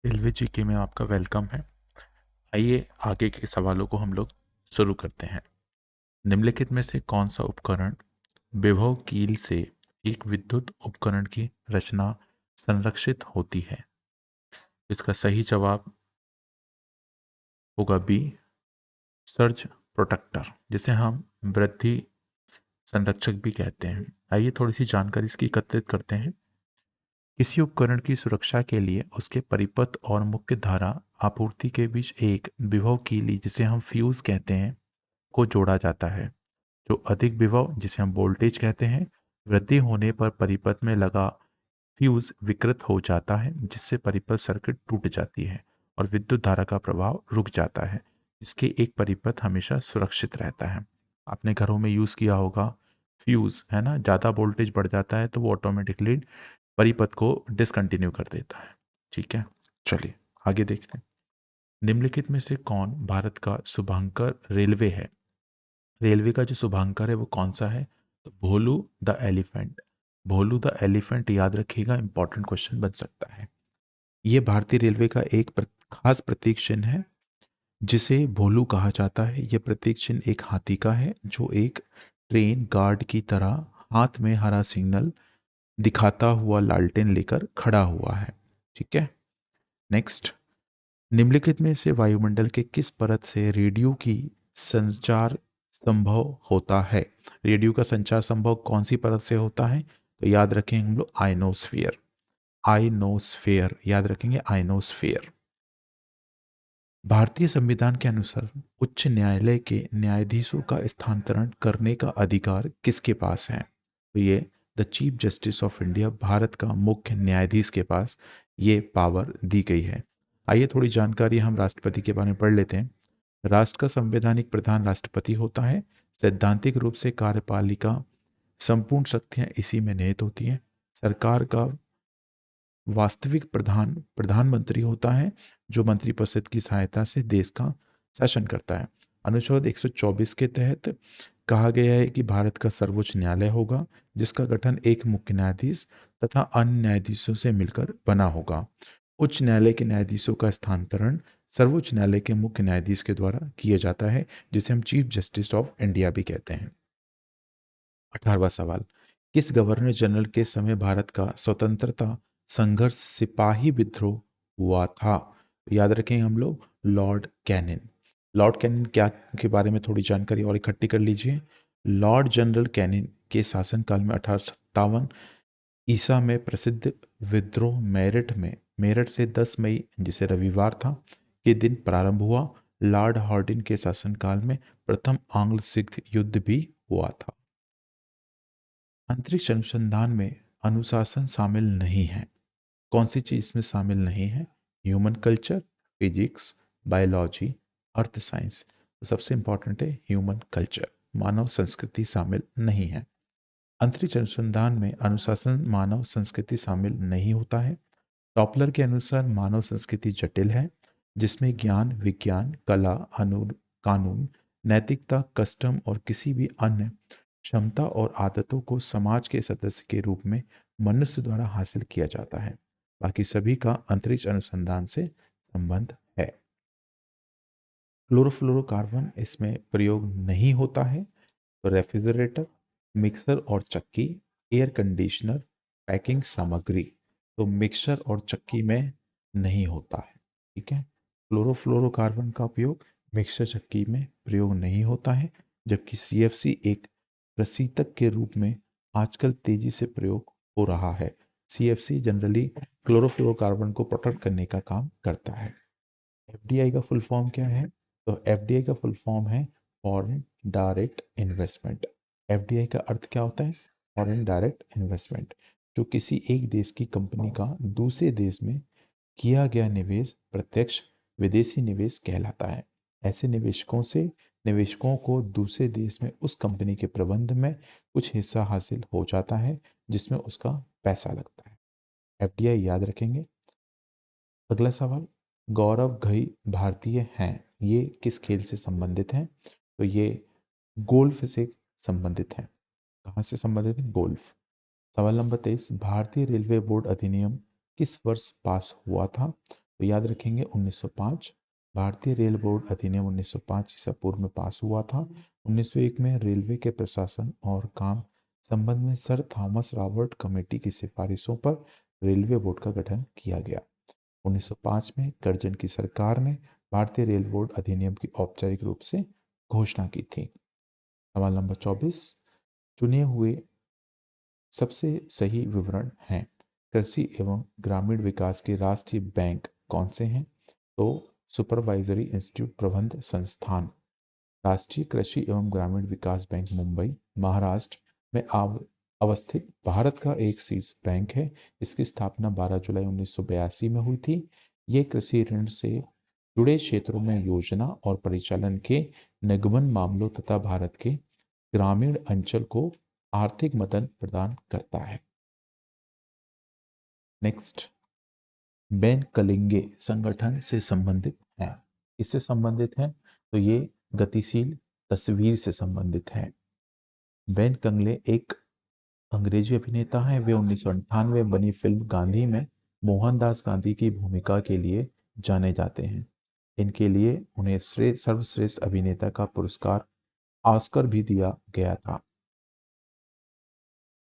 Railway GK में आपका welcome है। आइए आगे के सवालों को हम लोग शुरू करते हैं। निम्नलिखित में से कौन सा उपकरण विभव कील से एक विद्युत उपकरण की रचना संरक्षित होती है? इसका सही जवाब होगा बी, सर्ज प्रोटेक्टर, जिसे हम वृद्धि संरक्षक भी कहते हैं। आइए थोड़ी सी जानकारी इसकी एकत्रित करते हैं। किसी उपकरण की सुरक्षा के लिए उसके परिपथ और मुख्य धारा आपूर्ति के बीच एक विभव कीली, जिसे हम फ्यूज कहते हैं, को जोड़ा जाता है। जो अधिक विभव, जिसे हम वोल्टेज कहते हैं, वृद्धि होने पर परिपथ में लगा फ्यूज विकृत हो जाता है, जिससे परिपथ सर्किट टूट जाती है और विद्युत धारा का प्रवाह रुक जाता है। इसके एक परिपथ हमेशा सुरक्षित रहता है। आपने घरों में यूज किया होगा फ्यूज, है ना? ज्यादा वोल्टेज बढ़ जाता है तो वो ऑटोमेटिकली परिपथ को डिसकंटिन्यू कर देता है। ठीक है, चलिए आगे देखते हैं। निम्नलिखित में से कौन भारत का शुभांकर रेलवे है? रेलवे का जो शुभांकर है वो कौन सा है? तो Bholu the elephant. Bholu the elephant याद रखिएगा, इंपॉर्टेंट क्वेश्चन बन सकता है। ये भारतीय रेलवे का एक खास प्रतीक चिन्ह है जिसे भोलू कहा जाता है। यह प्रतीक चिन्ह एक हाथी का है जो एक ट्रेन गार्ड की तरह हाथ में हरा सिग्नल दिखाता हुआ लालटेन लेकर खड़ा हुआ है। ठीक है, नेक्स्ट। निम्नलिखित में से वायुमंडल के किस परत से रेडियो की संचार संभव होता है? रेडियो का संचार संभव कौन सी परत से होता है? तो याद रखेंगे हम लोग आइनोस्फेयर। आइनोस्फेयर याद रखेंगे, आइनोस्फेयर। भारतीय संविधान के अनुसार उच्च न्यायालय के न्यायाधीशों का स्थानांतरण करने का अधिकार किसके पास है? तो ये the chief justice of India, Bharat का मुख्य न्यायाधीश के पास ये पावर दी गई है। आइए थोड़ी जानकारी हम राष्ट्रपति के बारे में पढ़ लेते हैं। राष्ट्र का संवैधानिक प्रधान राष्ट्रपति होता है। सैद्धांतिक रूप से कार्यपालिका संपूर्ण शक्तियां इसी में निहित होती हैं। सरकार का वास्तविक प्रधान प्रधानमंत्री होता है, जो मंत्रिपरिषद की सहायता से देश का शासन करता है। अनुच्छेद 124 के तहत कहा गया है कि भारत का सर्वोच्च न्यायालय होगा, जिसका गठन एक मुख्य न्यायाधीश तथा अन्य न्यायाधीशों से मिलकर बना होगा। उच्च न्यायालय के न्यायाधीशों का स्थानांतरण सर्वोच्च न्यायालय के मुख्य न्यायाधीश के द्वारा किया जाता है, जिसे हम चीफ जस्टिस ऑफ इंडिया भी कहते हैं। 18वां सवाल। किस गवर्नर जनरल के समय भारत का स्वतंत्रता संघर्ष सिपाही विद्रोह हुआ था? तो याद रखें हम लोग लॉर्ड कैनिन। लॉर्ड कैनिन क्या के बारे में थोड़ी जानकारी और इकट्ठी कर लीजिए। लॉर्ड जनरल कैनिन के शासनकाल में 1857 ईसा में प्रसिद्ध विद्रोह मेरठ से 10 मई, जिसे रविवार था, के दिन प्रारंभ हुआ। लॉर्ड हॉर्डिन के शासनकाल में प्रथम आंग्ल सिख युद्ध भी हुआ था। अंतरिक्ष अनुसंधान में अनुशासन शामिल नहीं है। कौन सी चीज इसमें शामिल नहीं है? Human culture, physics, biology, earth science. तो सबसे इंपॉर्टेंट है ह्यूमन कल्चर, मानव संस्कृति शामिल नहीं है। अंतरिक्ष अनुसंधान में अनुशासन मानव संस्कृति शामिल नहीं होता है। टॉपलर के अनुसार मानव संस्कृति जटिल है, जिसमें ज्ञान, विज्ञान, कला, कानून, नैतिकता, कस्टम और किसी भी अन्य क्षमता और आदतों को समाज के सदस्य के रूप में मनुष्य द्वारा हासिल किया जाता है। बाकी सभी का अंतरिक्ष अनुसंधान से संबंध है। क्लोरोफ्लोरोकार्बन इसमें प्रयोग नहीं होता है। तो रेफ्रिजरेटर, मिक्सर और चक्की, एयर कंडीशनर, पैकिंग सामग्री। तो मिक्सर और चक्की में नहीं होता है। ठीक है, क्लोरोफ्लोरोकार्बन का उपयोग मिक्सर चक्की में प्रयोग नहीं होता है, जबकि सीएफसी एक प्रशीतक के रूप में आजकल तेजी से प्रयोग हो रहा है। सीएफसी जनरली क्लोरोफ्लोरोकार्बन को प्रोटेक्ट करने का काम करता है। एफडीआई का फुल फॉर्म क्या है? तो एफडीआई का फुल फॉर्म है फॉरेन डायरेक्ट इन्वेस्टमेंट। एफडीआई का अर्थ क्या होता है? Foreign direct investment. जो किसी एक देश की कंपनी का दूसरे देश में किया गया निवेश प्रत्यक्ष विदेशी निवेश कहलाता है। ऐसे निवेशकों को दूसरे देश में उस कंपनी के प्रबंध में कुछ हिस्सा हासिल हो जाता है, जिसमें उसका पैसा लगता है। एफडीआई याद रखेंगे। अगला सवाल। गौरव घई भारतीय हैं, ये किस खेल से संबंधित हैं? तो ये गोल्फ से संबंधित है। कहाँ से संबंधित है? गोल्फ। सवाल नंबर 23। भारतीय रेलवे बोर्ड अधिनियम किस वर्ष पास हुआ था? तो याद रखेंगे 1905 भारतीय रेल बोर्ड अधिनियम 1905 ईसा पूर्व में पास हुआ था। 1901 में रेलवे के प्रशासन और काम संबंध में सर थॉमस रॉबर्ट कमेटी की सिफारिशों पर रेलवे बोर्ड का गठन किया गया। 1905 में कर्जन की सरकार ने भारतीय रेल बोर्ड अधिनियम की औपचारिक रूप से घोषणा की थी। सवाल नंबर 24, चुने हुए सबसे सही विवरण हैं। कृषि एवं ग्रामीण विकास के राष्ट्रीय बैंक कौन से हैं? तो सुपरवाइजरी इंस्टीट्यूट प्रबंध संस्थान। राष्ट्रीय कृषि एवं ग्रामीण विकास बैंक मुंबई महाराष्ट्र में अवस्थित भारत का एक शीर्ष बैंक है। इसकी स्थापना 12 जुलाई 1982 में हुई थी। ये कृषि ऋण से जुड़े क्षेत्रों में योजना और परिचालन के निगमन मामलों तथा भारत के ग्रामीण अंचल को आर्थिक मदद प्रदान करता है। नेक्स्ट, बेन कलिंगे संगठन से संबंधित है। इससे संबंधित है तो ये गतिशील तस्वीर से संबंधित है। बेन कंगले एक अंग्रेजी अभिनेता हैं। वे 1998 में बनी फिल्म गांधी में मोहनदास गांधी की भूमिका के लिए जाने जाते हैं। इनके लिए उन्हें सर्वश्रेष्ठ अभिनेता का पुरस्कार ऑस्कर भी दिया गया था।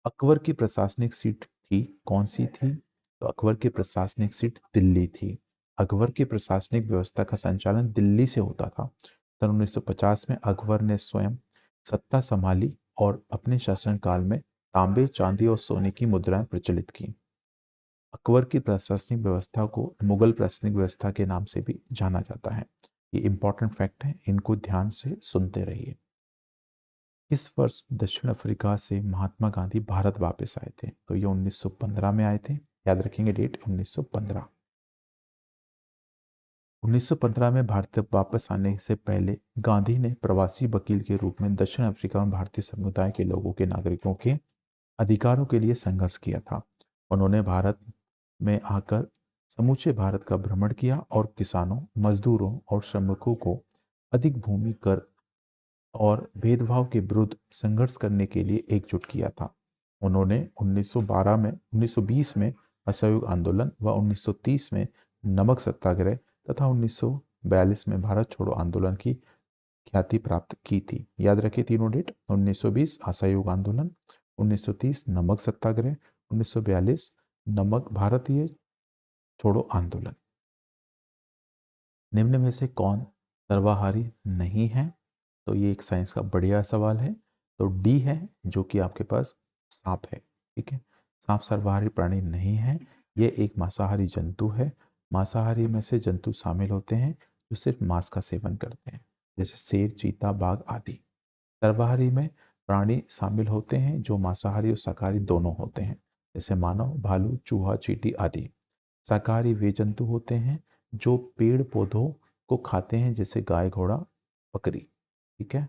अकबर की प्रशासनिक सीट थी कौन सी थी? तो अकबर की प्रशासनिक सीट दिल्ली थी। अकबर की प्रशासनिक व्यवस्था का संचालन दिल्ली से होता था। सन 1950 में अकबर ने स्वयं सत्ता संभाली और अपने शासनकाल में तांबे, चांदी और सोने की मुद्राएं प्रचलित की। अकबर की प्रशासनिक व्यवस्था को मुगल प्रशासनिक व्यवस्था के नाम से भी जाना जाता है। ये इंपॉर्टेंट फैक्ट है, इनको ध्यान से सुनते रहिए। किस वर्ष दक्षिण अफ्रीका से महात्मा गांधी भारत वापस आए थे? तो ये 1915 में आए थे। याद रखेंगे डेट 1915। 1915 में भारत वापस आने से पहले गांधी ने प्रवासी वकील के रूप में दक्षिण अफ्रीका में भारतीय समुदाय के लोगों के नागरिकों के अधिकारों के लिए संघर्ष किया था। उन्होंने भारत में आकर समूचे भारत का भ्रमण किया और किसानों, मजदूरों और श्रमिकों को अधिक भूमि कर और भेदभाव के विरुद्ध संघर्ष करने के लिए एकजुट किया था। उन्होंने 1920 में असहयोग आंदोलन व 1930 में नमक सत्याग्रह तथा 1942 में भारत छोड़ो आंदोलन की ख्याति प्राप्त की थी। याद रखिए तीनों डेट, 1920 असहयोग आंदोलन, 1930 नमक सत्याग्रह, 1942 नमक भारतीय छोड़ो आंदोलन। निम्न में से कौन सर्वाहारी नहीं है? तो ये एक साइंस का बढ़िया सवाल है। तो डी है, जो कि आपके पास सांप है। ठीक है, सांप सर्वाहारी प्राणी नहीं है। ये एक मांसाहारी जंतु है। मांसाहारी में से जंतु शामिल होते हैं जो सिर्फ मांस का सेवन करते हैं, जैसे शेर, चीता, बाघ आदि। सर्वाहारी में प्राणी शामिल होते हैं जो मांसाहारी और शाकाहारी दोनों होते हैं, जैसे मानव, भालू, चूहा, चींटी आदि। शाकाहारी वे जंतु होते हैं जो पेड़ पौधों को खाते हैं, जैसे गाय, घोड़ा, बकरी। ठीक है,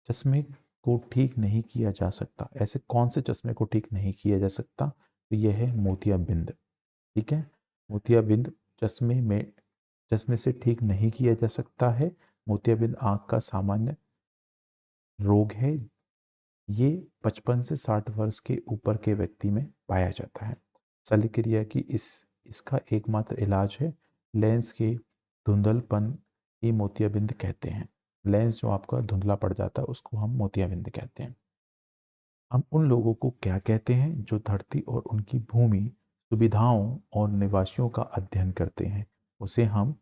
चश्मे को ठीक नहीं किया जा सकता। ऐसे कौन से चश्मे को ठीक नहीं किया जा सकता? तो यह है मोतियाबिंद। ठीक है, मोतियाबिंद चश्मे से ठीक नहीं किया जा सकता है। मोतियाबिंद आंख का सामान्य रोग है। ये 55 से 60 वर्ष के ऊपर के व्यक्ति में पाया जाता है। शल्यक्रिया की इसका एकमात्र इलाज है लेंस के धुंधलपन ही मोतियाबिंद कहते हैं। लेंस जो आपका धुंधला पड़ जाता है उसको हम मोतियाबिंद कहते हैं। हम उन लोगों को क्या कहते हैं जो धरती और उनकी भूमि, सुविधाओं और निवासियों का अध्ययन करते हैं? उसे हम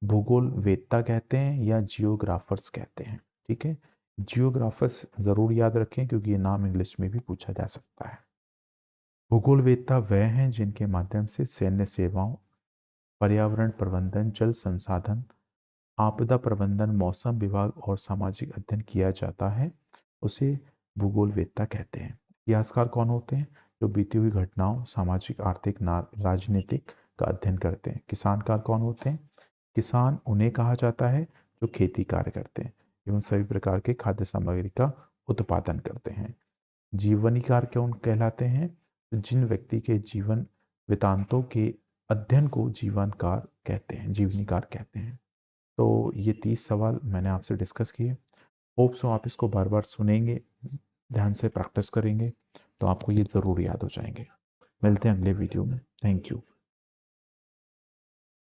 भूगोल वेत्ता कहते हैं या जियोग्राफर्स कहते हैं। ठीक है, जियोग्राफर्स जरूर याद रखें क्योंकि ये नाम इंग्लिश में भी पूछा जा सकता है। भूगोलवेत्ता वह हैं जिनके माध्यम से सैन्य सेवाओं, पर्यावरण प्रबंधन, जल संसाधन, आपदा प्रबंधन, मौसम विभाग और सामाजिक अध्ययन किया जाता है, उसे भूगोलवेत्ता कहते हैं। इतिहासकार कौन होते हैं? जो बीती हुई घटनाओं, सामाजिक, आर्थिक, राजनीतिक का अध्ययन करते हैं। किसानकार कौन होते हैं? किसान उन्हें कहा जाता है जो खेती कार्य करते हैं एवं सभी प्रकार के खाद्य सामग्री का उत्पादन करते हैं। जीवनीकार कौन कहलाते हैं? जिन व्यक्ति के जीवन वृतांतों के अध्ययन को जीवनकार कहते हैं, जीवनीकार कहते हैं। तो ये 30 सवाल मैंने आपसे डिस्कस किए। होप सो आप इसको बार बार सुनेंगे, ध्यान से प्रैक्टिस करेंगे तो आपको ये ज़रूर याद हो जाएंगे। मिलते हैं अगले वीडियो में। Thank you.